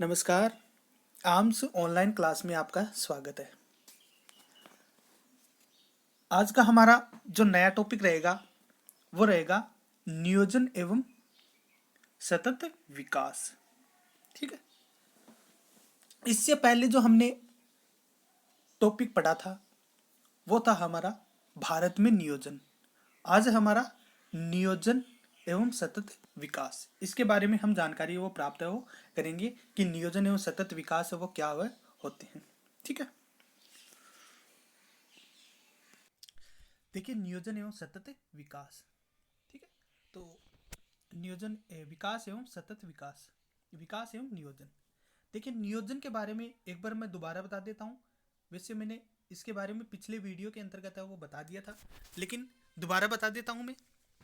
नमस्कार। Arms online class में आपका स्वागत है। आज का हमारा जो नया टॉपिक रहेगा वो रहेगा नियोजन एवं सतत विकास। ठीक है। इससे पहले जो हमने टॉपिक पढ़ा था वो था हमारा भारत में नियोजन। आज हमारा नियोजन एवं सतत विकास, इसके बारे में हम जानकारी वो प्राप्त है वो करेंगे कि नियोजन एवं सतत विकास है वो क्या होते हैं। ठीक है। देखिए, नियोजन एवं सतत विकास। ठीक है। तो नियोजन विकास एवं सतत विकास, विकास एवं नियोजन। देखिए, नियोजन के बारे में एक बार मैं दोबारा बता देता हूँ। वैसे मैंने इसके बारे में पिछले वीडियो के अंतर्गत है वो बता दिया था, लेकिन दोबारा बता देता हूँ मैं।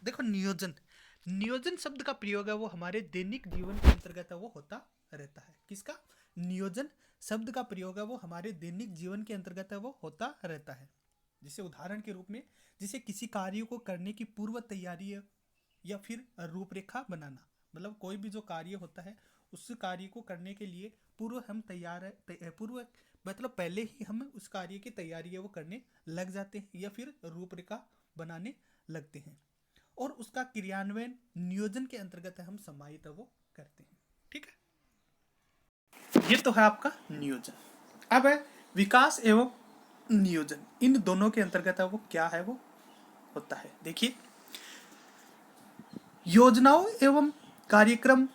देखो, नियोजन नियोजन शब्द का प्रयोग है वो हमारे दैनिक जीवन के अंतर्गत है वो होता रहता है। किसका? नियोजन शब्द का प्रयोग है वो हमारे दैनिक जीवन के अंतर्गत है वो होता रहता है। जैसे उदाहरण के रूप में, जैसे किसी कार्य को करने की पूर्व तैयारी या फिर रूपरेखा बनाना, मतलब कोई भी जो कार्य होता है उस कार्य को करने के लिए पूर्व हम तैयार है, पूर्व मतलब पहले ही हम उस कार्य की तैयारी है वो करने लग जाते हैं या फिर रूपरेखा बनाने लगते हैं, और उसका क्रियान्वयन नियोजन के अंतर्गत हम समाहित है वो करते हैं। ठीक है। ये तो है आपका नियोजन। अब है विकास एवं नियोजन। इन दोनों के अंतर्गत है वो क्या है वो होता है। देखिए, योजनाओं एवं कार्यक्रम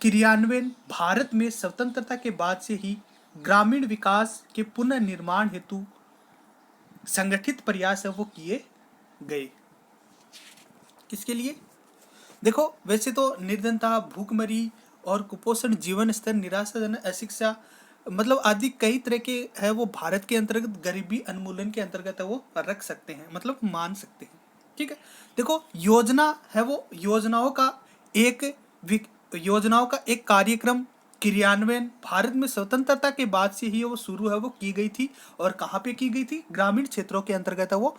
क्रियान्वयन भारत में स्वतंत्रता के बाद से ही ग्रामीण विकास के पुनर्निर्माण हेतु संगठित प्रयास है वो किए गए। किसके लिए? देखो, वैसे तो निर्धनता, भूखमरी और कुपोषण, जीवन स्तर, निराशाजनक, अशिक्षा, मतलब आदि कई तरह के है वो भारत के अंतर्गत गरीबी उन्मूलन के अंतर्गत है वो रख सकते हैं, मतलब मान सकते हैं। ठीक है। देखो, योजना है वो एक योजनाओं का एक कार्यक्रम क्रियान्वयन भारत में स्वतंत्रता के बाद से ही वो शुरू है वो की गई थी। और कहाँ पे की गई थी? ग्रामीण क्षेत्रों के अंतर्गत है वो,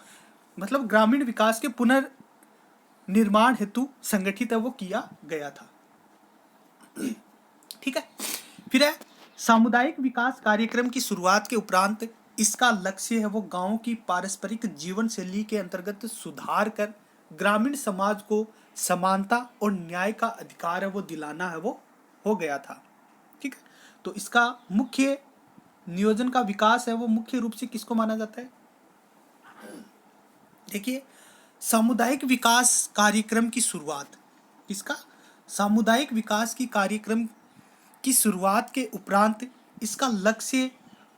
मतलब ग्रामीण विकास के पुनर्निर्माण हेतु संगठित है वो किया गया था। ठीक है। फिर है सामुदायिक विकास कार्यक्रम की शुरुआत के उपरांत इसका लक्ष्य है वो गांव की पारस्परिक जीवन शैली के अंतर्गत सुधार कर ग्रामीण समाज को समानता और न्याय का अधिकार है वो दिलाना है वो हो गया था। ठीक है। तो इसका मुख्य नियोजन का विकास है वो मुख्य रूप से किसको माना जाता है? देखिए, सामुदायिक विकास कार्यक्रम की शुरुआत, इसका सामुदायिक विकास की कार्यक्रम की शुरुआत के उपरांत इसका लक्ष्य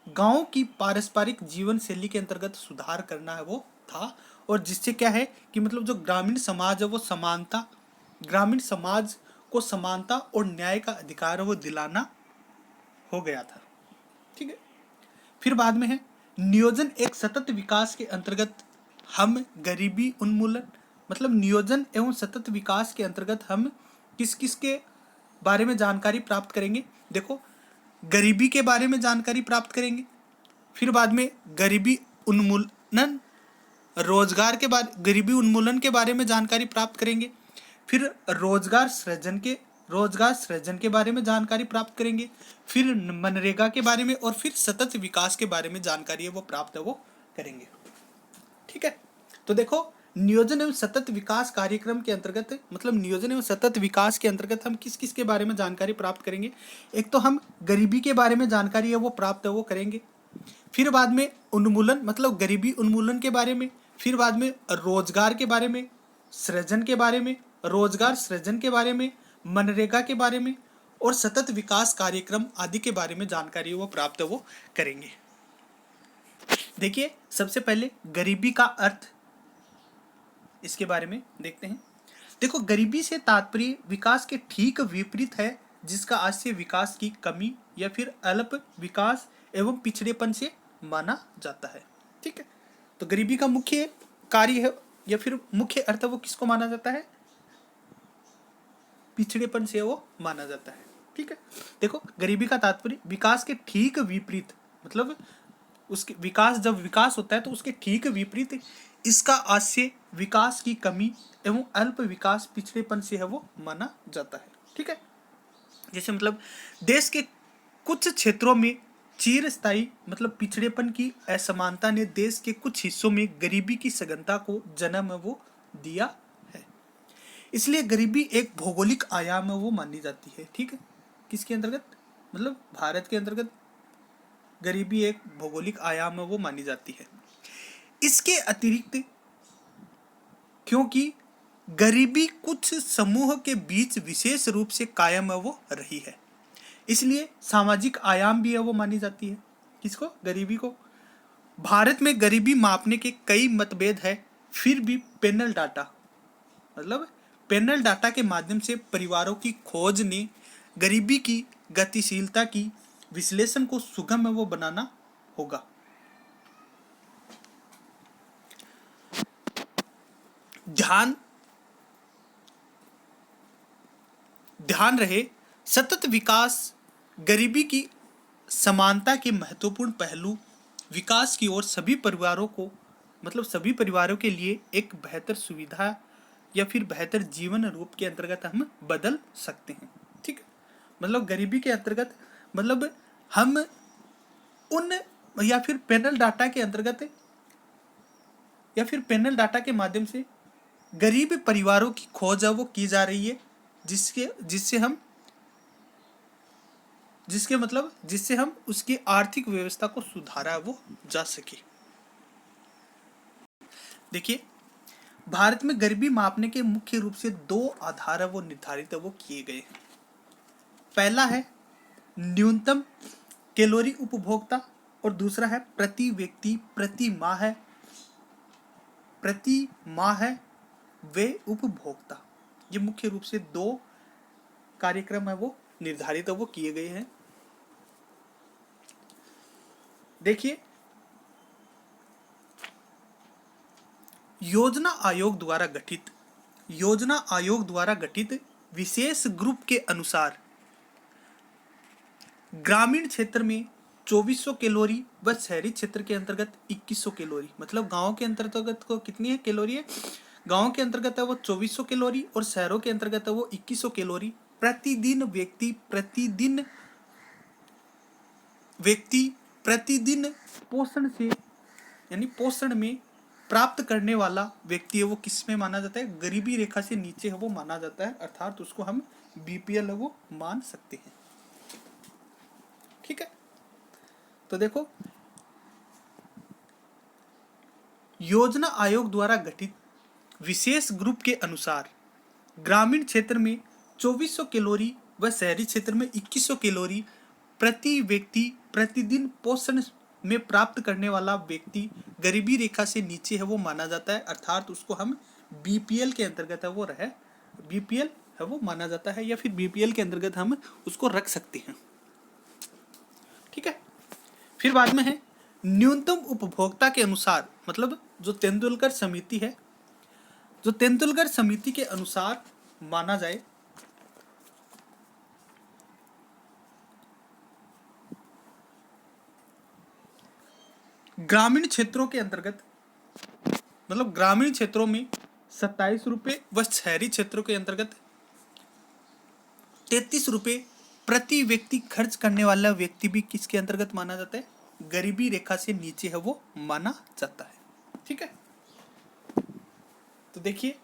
गांव की पारस्परिक जीवन शैली के अंतर्गत सुधार करना है वो था, और जिससे क्या है कि मतलब जो ग्रामीण समाज है वो समानता, ग्रामीण समाज को समानता और न्याय का अधिकार है वो दिलाना हो गया था। ठीक है। फिर बाद में है नियोजन एक सतत विकास के अंतर्गत हम गरीबी उन्मूलन, मतलब नियोजन एवं सतत विकास के अंतर्गत हम किस किस के बारे में जानकारी प्राप्त करेंगे? देखो, गरीबी के बारे में जानकारी प्राप्त करेंगे, फिर बाद में गरीबी उन्मूलन, गरीबी उन्मूलन के बारे में जानकारी प्राप्त करेंगे, फिर रोजगार सृजन के बारे में जानकारी प्राप्त करेंगे, फिर मनरेगा के बारे में, और फिर सतत विकास के बारे में जानकारी है वो प्राप्त है वो करेंगे। ठीक है। तो देखो, नियोजन एवं सतत विकास कार्यक्रम के अंतर्गत, मतलब नियोजन एवं सतत विकास के अंतर्गत हम किस किस के बारे में जानकारी प्राप्त करेंगे? एक तो हम गरीबी के बारे में जानकारी है वो प्राप्त है वो करेंगे, फिर बाद में उन्मूलन, मतलब गरीबी उन्मूलन के बारे में, फिर बाद में रोजगार के बारे में, सृजन के बारे में, रोजगार सृजन के बारे में, मनरेगा के बारे में, और सतत विकास कार्यक्रम आदि के बारे में जानकारी वो प्राप्त है वो करेंगे। देखिए, सबसे पहले गरीबी का अर्थ, इसके बारे में देखते हैं। देखो, गरीबी से तात्पर्य विकास के ठीक विपरीत है, जिसका आशय विकास की कमी या फिर अल्प विकास एवं पिछड़ेपन से माना जाता है। ठीक है। तो गरीबी का मुख्य कार्य है या फिर मुख्य अर्थ वो किसको माना जाता है? पिछड़ेपन से वो माना जाता है। ठीक है। देखो, गरीबी का तात्पर्य विकास के ठीक विपरीत, मतलब उसके विकास, जब विकास होता है तो उसके ठीक विपरीत इसका आशय विकास की कमी एवं अल्प विकास पिछड़ेपन से है वो माना जाता है। ठीक है। जैसे मतलब देश के कुछ क्षेत्रों में चिरस्थायी मतलब पिछड़ेपन की असमानता ने देश के कुछ हिस्सों में गरीबी की सघनता को जन्म वो दिया है। इसलिए गरीबी एक भौगोलिक आयाम है वो मानी जाती है। ठीक है, किसके अंतर्गत, मतलब भारत के अंतर्गत गरीबी एक भौगोलिक आयाम है वो मानी जाती है। इसके अतिरिक्त क्योंकि गरीबी कुछ समूह के बीच विशेष रूप से कायम है वो रही है, इसलिए सामाजिक आयाम भी है वो मानी जाती है। किसको, गरीबी को। भारत में गरीबी मापने के कई मतभेद है, फिर भी पैनल डाटा मतलब पैनल डाटा के माध्यम से परिवारों की खोज ने गरीबी की गतिशीलता की विश्लेषण को सुगम है वो बनाना होगा। ध्यान रहे, सतत विकास गरीबी की समानता के महत्वपूर्ण पहलू विकास की ओर सभी परिवारों को मतलब सभी परिवारों के लिए एक बेहतर सुविधा या फिर बेहतर जीवन रूप के अंतर्गत हम बदल सकते हैं। ठीक है, मतलब गरीबी के अंतर्गत मतलब हम उन या फिर पैनल डाटा के अंतर्गत या फिर पैनल डाटा के माध्यम से गरीब परिवारों की खोज है वो की जा रही है, जिससे हम उसकी आर्थिक व्यवस्था को सुधारा वो जा सके। देखिए, भारत में गरीबी मापने के मुख्य रूप से दो आधार है वो निर्धारित है वो किए गए हैं। पहला है न्यूनतम कैलोरी उपभोक्ता और दूसरा है प्रति व्यक्ति प्रति माह है वे उपभोक्ता। ये मुख्य रूप से दो कार्यक्रम है वो निर्धारित है वो किए गए हैं। देखिए, योजना आयोग द्वारा गठित विशेष ग्रुप के अनुसार ग्रामीण क्षेत्र में 2400 कैलोरी व शहरी क्षेत्र के अंतर्गत 2100 कैलोरी, मतलब गांव के अंतर्गत को कितनी है कैलोरी है, गांव के अंतर्गत है वो 2400 कैलोरी और शहरों के अंतर्गत है वो 2100 कैलोरी प्रतिदिन व्यक्ति प्रतिदिन पोषण से यानी पोषण में प्राप्त करने वाला व्यक्ति है वो किस में माना जाता है, गरीबी रेखा से नीचे है वो माना जाता है, अर्थात उसको हम बीपीएल है वो मान सकते हैं। ठीक है, तो देखो, योजना आयोग द्वारा गठित विशेष ग्रुप के अनुसार ग्रामीण क्षेत्र में 2400 कैलोरी व शहरी क्षेत्र में 2100 कैलोरी प्रति व्यक्ति प्रतिदिन पोषण में प्राप्त करने वाला व्यक्ति गरीबी रेखा से नीचे है वो माना जाता है, अर्थात उसको हम बीपीएल के अंतर्गत है वो बीपीएल है वो माना जाता है या फिर बीपीएल के अंतर्गत हम उसको रख सकते हैं। ठीक है, फिर बाद में है न्यूनतम उपभोक्ता के अनुसार, मतलब जो तेंदुलकर समिति के अनुसार माना जाए ग्रामीण क्षेत्रों के अंतर्गत मतलब ग्रामीण क्षेत्रों में 27 रुपये व शहरी क्षेत्रों के अंतर्गत 33 रुपये प्रति व्यक्ति खर्च करने वाला व्यक्ति भी किसके अंतर्गत माना जाता है, गरीबी रेखा से नीचे है वो माना जाता है। ठीक है, तो देखिए,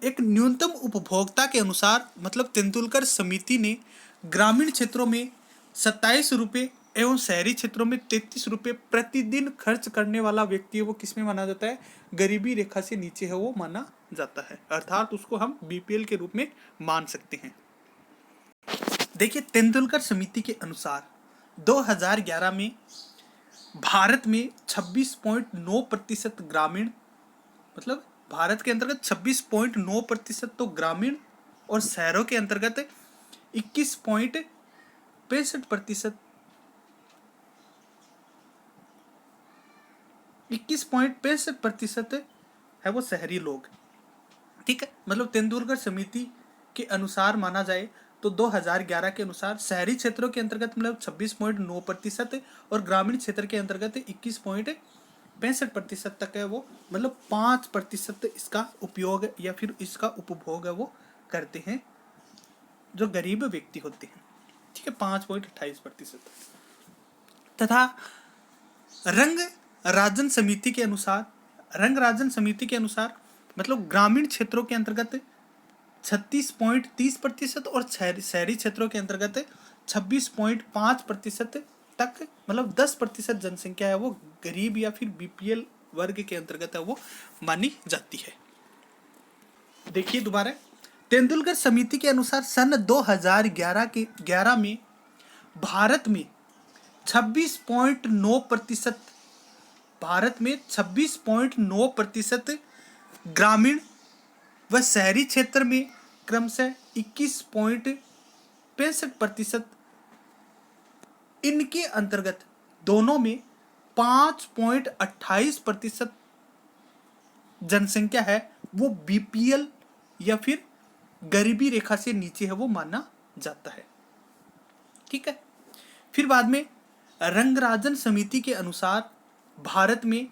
एक न्यूनतम उपभोक्ता के अनुसार मतलब तेंदुलकर समिति ने ग्रामीण क्षेत्रों में 27 रुपये एवं शहरी क्षेत्रों में 33 रुपये प्रतिदिन खर्च करने वाला व्यक्ति है वो किसमें माना जाता है, गरीबी रेखा से नीचे है वो माना जाता है, अर्थात उसको हम बीपीएल के रूप में मान सकते हैं। देखिए, तेंदुलकर समिति के अनुसार 2011 में भारत में 26.9% ग्रामीण मतलब भारत के अंतर्गत 26.9% तो ग्रामीण और शहरों के अंतर्गत 21.65% है वो शहरी लोग। ठीक है, मतलब तेंदुलकर समिति के अनुसार माना जाए तो 2011 के अनुसार शहरी क्षेत्रों के अंतर्गत मतलब 26.9% और ग्रामीण क्षेत्र के अंतर्गत 21.65% 65% तक है वो, मतलब 5% इसका उपयोग या फिर इसका उपभोग है वो करते हैं जो गरीब व्यक्ति होते हैं, ठीक है, 5.28%। तथा रंग राजन समिति के अनुसार, रंग राजन समिति के अनुसार मतलब ग्रामीण क्षेत्रों के अंतर्गत 36.30% और शहरी क्षेत्रों के अंतर्गत 26.5% तक, मतलब 10% जनसंख्या है वो गरीब या फिर बीपीएल वर्ग के अंतर्गत है वो मानी जाती है। देखिए दोबारा, तेंदुलकर समिति के अनुसार सन 2011 में भारत में 26.9%, भारत में 26.9% ग्रामीण व शहरी क्षेत्र में क्रमशः 21.65%, इनके अंतर्गत दोनों में 5.28% जनसंख्या है वो बीपीएल या फिर गरीबी रेखा से नीचे है वो माना जाता है, ठीक है। फिर बाद में रंगराजन समिति के अनुसार भारत में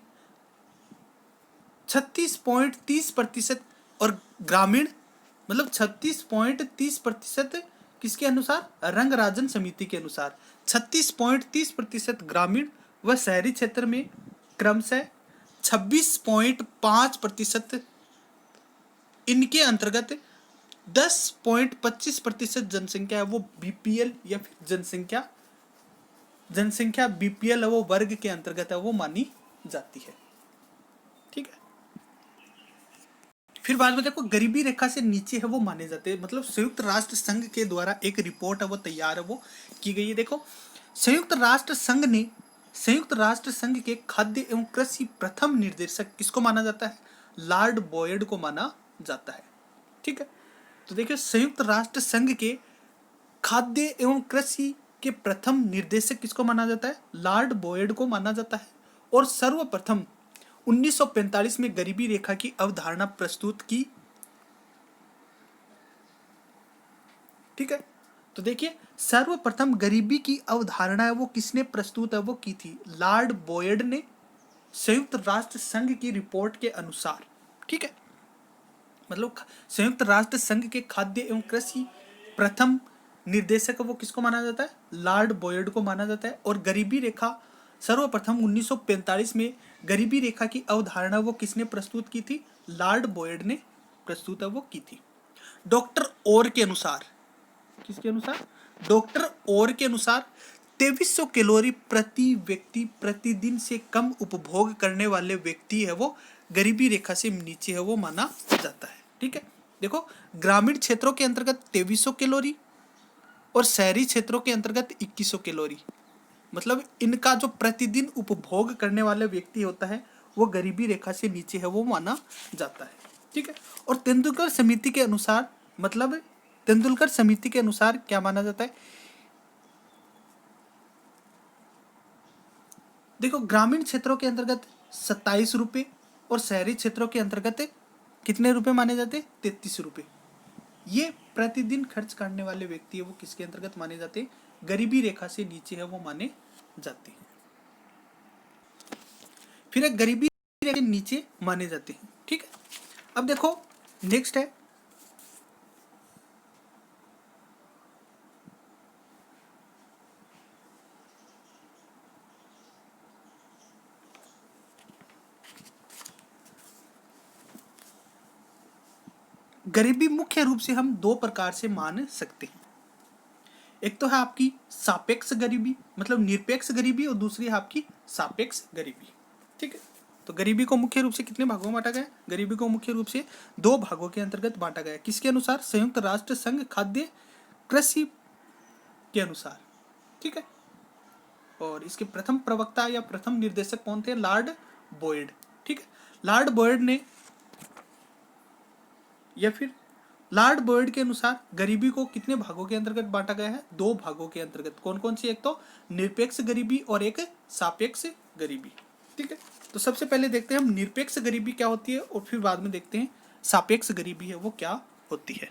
36.30% और ग्रामीण मतलब 36.30% किसके अनुसार, रंगराजन समिति के अनुसार 36.30% ग्रामीण व शहरी क्षेत्र में क्रमशः 26.5%, इनके अंतर्गत 10.25% जनसंख्या है वो बीपीएल या फिर जनसंख्या बीपीएल है वो वर्ग के अंतर्गत है वो मानी जाती है, ठीक है। फिर बाद में देखो गरीबी रेखा से नीचे है वो माने जाते हैं, मतलब संयुक्त राष्ट्र संघ के द्वारा एक रिपोर्ट है वो तैयार है वो की गई है। देखो संयुक्त राष्ट्र संघ के खाद्य एवं कृषि प्रथम निर्देशक किसको माना जाता है, लॉर्ड बॉयड को माना जाता है, ठीक है। तो देखिए संयुक्त राष्ट्र संघ के खाद्य एवं कृषि के प्रथम निर्देशक किसको माना जाता है, लॉर्ड बॉयड को माना जाता है। और सर्वप्रथम 1945 में गरीबी रेखा की अवधारणा प्रस्तुत की, ठीक है। तो देखिए सर्वप्रथम गरीबी की अवधारणा है वो किसने प्रस्तुत है वो की थी, लॉर्ड बॉयड ने, संयुक्त राष्ट्र संघ की रिपोर्ट के अनुसार, ठीक है। मतलब संयुक्त राष्ट्र संघ के खाद्य एवं कृषि प्रथम निर्देशक वो किसको माना जाता है, लॉर्ड बॉयड को माना जाता है। और गरीबी रेखा सर्वप्रथम 1945 में गरीबी रेखा की अवधारणा वो किसने प्रस्तुत की थी, लॉर्ड बॉयड ने प्रस्तुत है वो की थी। डॉक्टर ओर के अनुसार, किसके अनुसार, डॉक्टर ओर के अनुसार 2300 कैलोरी प्रति व्यक्ति प्रतिदिन से कम उपभोग करने वाले व्यक्ति है वो गरीबी रेखा से नीचे है वो माना जाता है, ठीक है। देखो ग्रामीण क्षेत्रों के अंतर्गत 2300 कैलोरी और शहरी क्षेत्रों के अंतर्गत 2100 कैलोरी, मतलब इनका जो प्रतिदिन उपभोग करने वाला व्यक्ति होता है वो गरीबी रेखा से नीचे है वो माना जाता है, ठीक है। और तेंदुलकर समिति के अनुसार, मतलब तेंदुलकर समिति के अनुसार क्या माना जाता है, देखो ग्रामीण क्षेत्रों के अंतर्गत 27 रुपये और शहरी क्षेत्रों के अंतर्गत कितने रुपए माने जाते हैं, 33 रुपये। ये प्रतिदिन खर्च करने वाले व्यक्ति है वो किसके अंतर्गत माने जाते हैं, गरीबी रेखा से नीचे है वो माने जाते हैं। फिर एक गरीबी रेखा के नीचे माने जाते हैं, ठीक है। अब देखो नेक्स्ट है गरीबी, मुख्य रूप से हम दो प्रकार से मान सकते हैं। एक तो है आपकी सापेक्ष गरीबी, मतलब निरपेक्ष गरीबी, और दूसरी है आपकी सापेक्ष गरीबी, ठीक है। तो गरीबी को मुख्य रूप से कितने भागों में बांटा गया, गरीबी को मुख्य रूप से दो भागों के अंतर्गत बांटा गया, किसके अनुसार, संयुक्त राष्ट्र संघ खाद्य कृषि के अनुसार, ठीक है। और इसके प्रथम प्रवक्ता या प्रथम निर्देशक कौन थे, लॉर्ड बॉयड, ठीक है। लॉर्ड बॉयड ने या फिर लॉर्ड बॉयड के अनुसार गरीबी को कितने भागों के अंतर्गत बांटा गया है, दो भागों के अंतर्गत। कौन कौन सी, एक तो निरपेक्ष गरीबी और एक सापेक्ष गरीबी, ठीक है। तो सबसे पहले देखते हैं हम निरपेक्ष गरीबी क्या होती है और फिर बाद में देखते हैं सापेक्ष गरीबी है वो क्या होती है।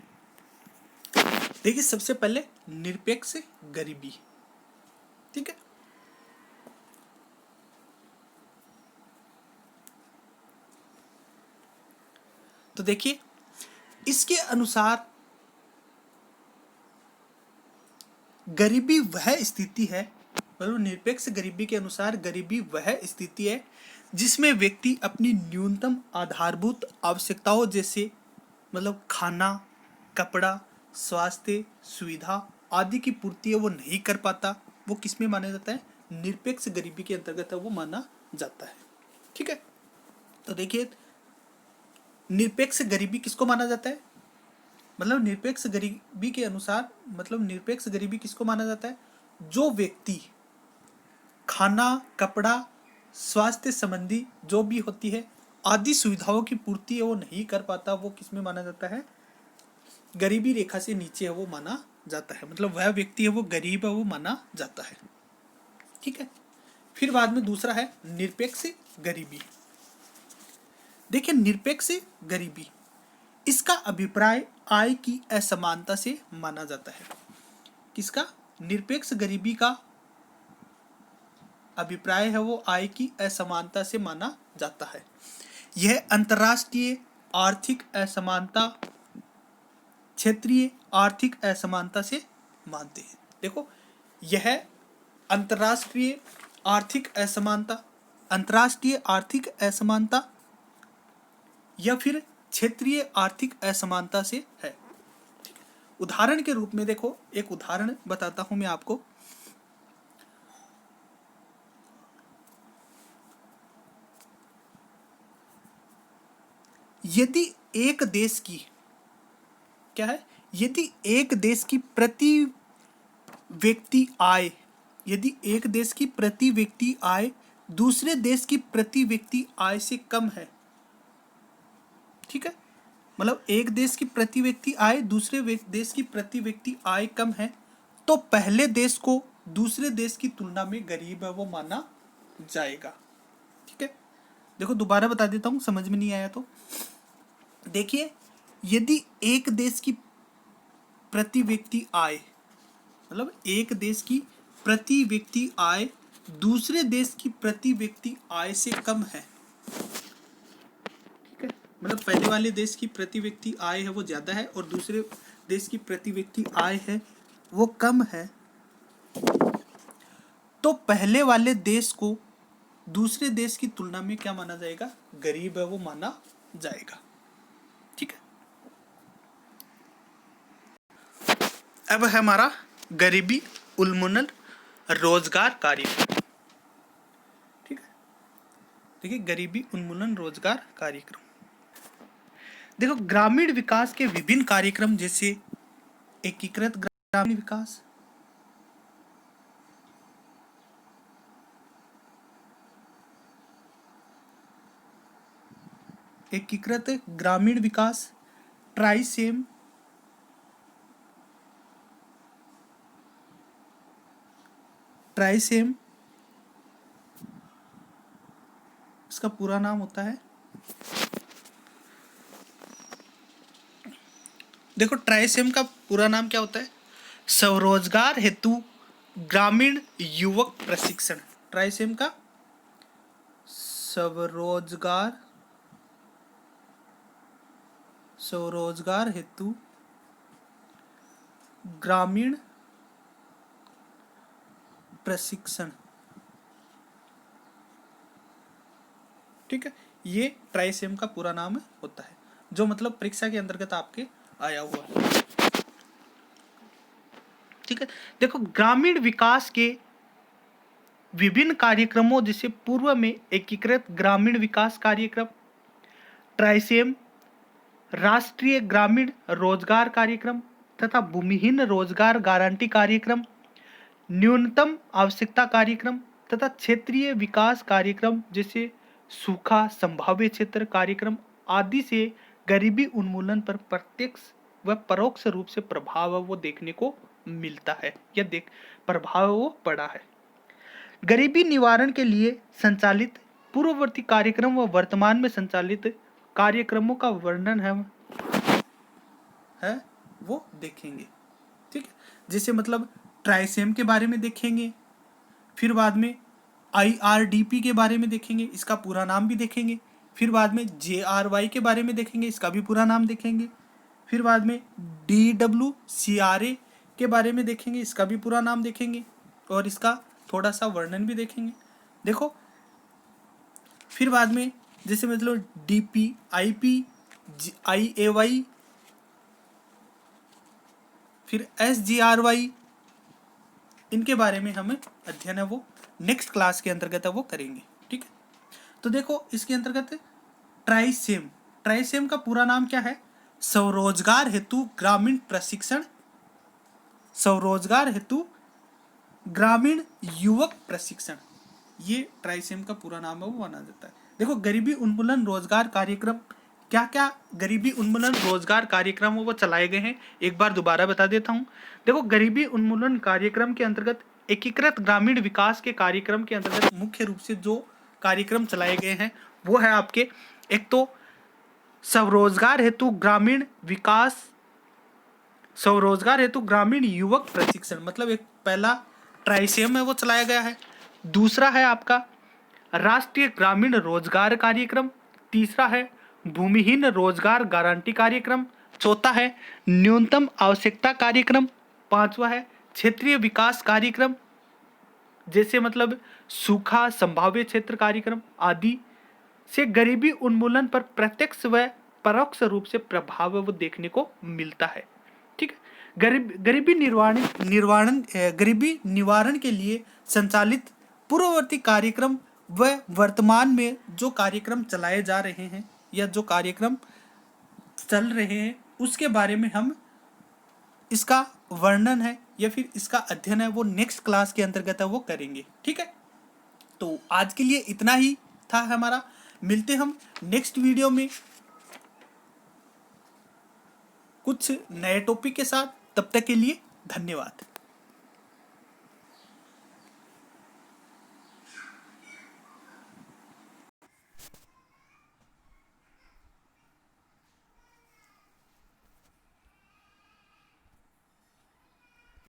देखिए सबसे पहले निरपेक्ष गरीबी, ठीक है। तो देखिए इसके अनुसार गरीबी वह स्थिति है, मतलब निरपेक्ष गरीबी के अनुसार गरीबी वह स्थिति है जिसमें व्यक्ति अपनी न्यूनतम आधारभूत आवश्यकताओं जैसे मतलब खाना, कपड़ा, स्वास्थ्य सुविधा आदि की पूर्ति है वो नहीं कर पाता। वो किस में माना जाता है? निरपेक्ष गरीबी के अंतर्गत वो माना जाता है। ठीक है, तो देखिए निरपेक्ष गरीबी किसको माना जाता है? मतलब निरपेक्ष गरीबी के अनुसार मतलब निरपेक्ष गरीबी किसको माना जाता है? जो व्यक्ति खाना, कपड़ा, स्वास्थ्य संबंधी जो भी होती है आदि सुविधाओं की पूर्ति है वो नहीं कर पाता, वो किस में माना जाता है? गरीबी रेखा से नीचे है वो माना जाता है। मतलब वह व्यक्ति है वो गरीब है वो माना जाता है। ठीक है, फिर बाद में दूसरा है निरपेक्ष गरीबी। देखिए निरपेक्ष गरीबी इसका अभिप्राय आय की असमानता से माना जाता है। किसका? निरपेक्ष गरीबी का अभिप्राय है वो आय की असमानता से माना जाता है। यह अंतर्राष्ट्रीय आर्थिक असमानता, क्षेत्रीय आर्थिक असमानता से मानते हैं। देखो यह अंतर्राष्ट्रीय आर्थिक असमानता, अंतर्राष्ट्रीय आर्थिक असमानता या फिर क्षेत्रीय आर्थिक असमानता से है। उदाहरण के रूप में देखो, एक उदाहरण बताता हूं मैं आपको। यदि एक देश की क्या है? यदि एक देश की प्रति व्यक्ति आय, यदि एक देश की प्रति व्यक्ति आय दूसरे देश की प्रति व्यक्ति आय से कम है, ठीक है, मतलब एक देश की प्रति व्यक्ति आय दूसरे देश की प्रति व्यक्ति आय कम है, तो पहले देश को दूसरे देश की तुलना में गरीब है वो माना जाएगा। ठीक है, देखो दोबारा बता देता हूं समझ में नहीं आया तो। देखिए यदि एक देश की प्रति व्यक्ति आय, मतलब एक देश की प्रति व्यक्ति आय दूसरे देश की प्रति व्यक्ति आय से कम है, ठीक है, मतलब पहले वाले देश की प्रति व्यक्ति आय है वो ज्यादा है और दूसरे देश की प्रति व्यक्ति आय है वो कम है, तो पहले वाले देश को दूसरे देश की तुलना में क्या माना जाएगा? गरीब है वो माना जाएगा। ठीक है, अब है हमारा गरीबी उन्मूलन रोजगार कार्यक्रम। ठीक है, देखिए गरीबी उन्मूलन रोजगार कार्यक्रम। देखो ग्रामीण विकास के विभिन्न कार्यक्रम जैसे एकीकृत ग्रामीण विकास, एकीकृत ग्रामीण विकास, ट्राइसेम, ट्राइसेम इसका पूरा नाम होता है। देखो ट्राइसेम का पूरा नाम क्या होता है? स्वरोजगार हेतु ग्रामीण युवक प्रशिक्षण। ट्राइसेम का स्वरोजगार हेतु ग्रामीण प्रशिक्षण। ठीक है, ये ट्राइसेम का पूरा नाम होता है, जो मतलब परीक्षा के अंतर्गत आपके आया हुआ है। ठीक है, देखो ग्रामीण विकास के विभिन्न कार्यक्रमों जैसे पूर्व में एकीकृत ग्रामीण विकास कार्यक्रम, ट्राइसेम, राष्ट्रीय ग्रामीण रोजगार कार्यक्रम तथा भूमिहीन रोजगार गारंटी कार्यक्रम, न्यूनतम आवश्यकता कार्यक्रम तथा क्षेत्रीय विकास कार्यक्रम जैसे सूखा संभाव्य क्षेत्र कार्यक्रम आदि से गरीबी उन्मूलन पर प्रत्यक्ष व परोक्ष रूप से प्रभाव वो देखने को मिलता है या प्रभाव वो पड़ा है। गरीबी निवारण के लिए संचालित पूर्ववर्ती कार्यक्रम व वर्तमान में संचालित कार्यक्रमों का वर्णन है वो देखेंगे। ठीक है, जैसे मतलब ट्राइसेम के बारे में देखेंगे, फिर बाद में IRDP के बारे में देखेंगे, इसका पूरा नाम भी देखेंगे, फिर बाद में JRY के बारे में देखेंगे, इसका भी पूरा नाम देखेंगे। फिर बाद में DWCRA के बारे में देखेंगे, इसका भी पूरा नाम देखेंगे और इसका थोड़ा सा वर्णन भी देखेंगे। देखो फिर बाद में जैसे मतलब DP, IP, IAY, फिर SGRY, इनके बारे में हमें अध्ययन है वो नेक्स्ट क्लास के अंतर्गत है वो करेंगे। ठीक है, तो देखो इसके अंतर्गत ट्राइसेम, ट्राइसेम का पूरा नाम क्या है? स्वरोजगार हेतु ग्रामीण प्रशिक्षण, स्वरोजगार हेतु ग्रामीण युवक प्रशिक्षण, ये ट्राइसेम का पूरा नाम है वो माना जाता है। देखो गरीबी उन्मूलन रोजगार कार्यक्रम, क्या क्या गरीबी उन्मूलन रोजगार कार्यक्रम वो चलाए गए हैं, एक बार दोबारा बता देता हूँ। देखो गरीबी उन्मूलन कार्यक्रम के अंतर्गत एकीकृत ग्रामीण विकास के कार्यक्रम के अंतर्गत मुख्य रूप से जो कार्यक्रम चलाए गए हैं वो है आपके, एक तो स्वरोजगार हेतु ग्रामीण विकास, स्वरोजगार हेतु ग्रामीण युवक प्रशिक्षण, मतलब एक पहला ट्राइसेम है वो चलाया गया है। दूसरा है आपका राष्ट्रीय ग्रामीण रोजगार कार्यक्रम। तीसरा है भूमिहीन रोजगार गारंटी कार्यक्रम। चौथा है न्यूनतम आवश्यकता कार्यक्रम। पांचवा है क्षेत्रीय विकास कार्यक्रम, जैसे मतलब सूखा संभाव्य क्षेत्र कार्यक्रम आदि से गरीबी उन्मूलन पर प्रत्यक्ष व परोक्ष रूप से प्रभाव वो देखने को मिलता है। ठीक है, गरीबी निवारण के लिए संचालित पूर्ववर्ती कार्यक्रम व वर्तमान में जो कार्यक्रम चलाए जा रहे हैं या जो कार्यक्रम चल रहे हैं उसके बारे में हम इसका वर्णन है या फिर इसका अध्ययन है वो नेक्स्ट क्लास के अंतर्गत है वो करेंगे। ठीक है, तो आज के लिए इतना ही था हमारा, मिलते हम नेक्स्ट वीडियो में कुछ नए टॉपिक के साथ, तब तक के लिए धन्यवाद।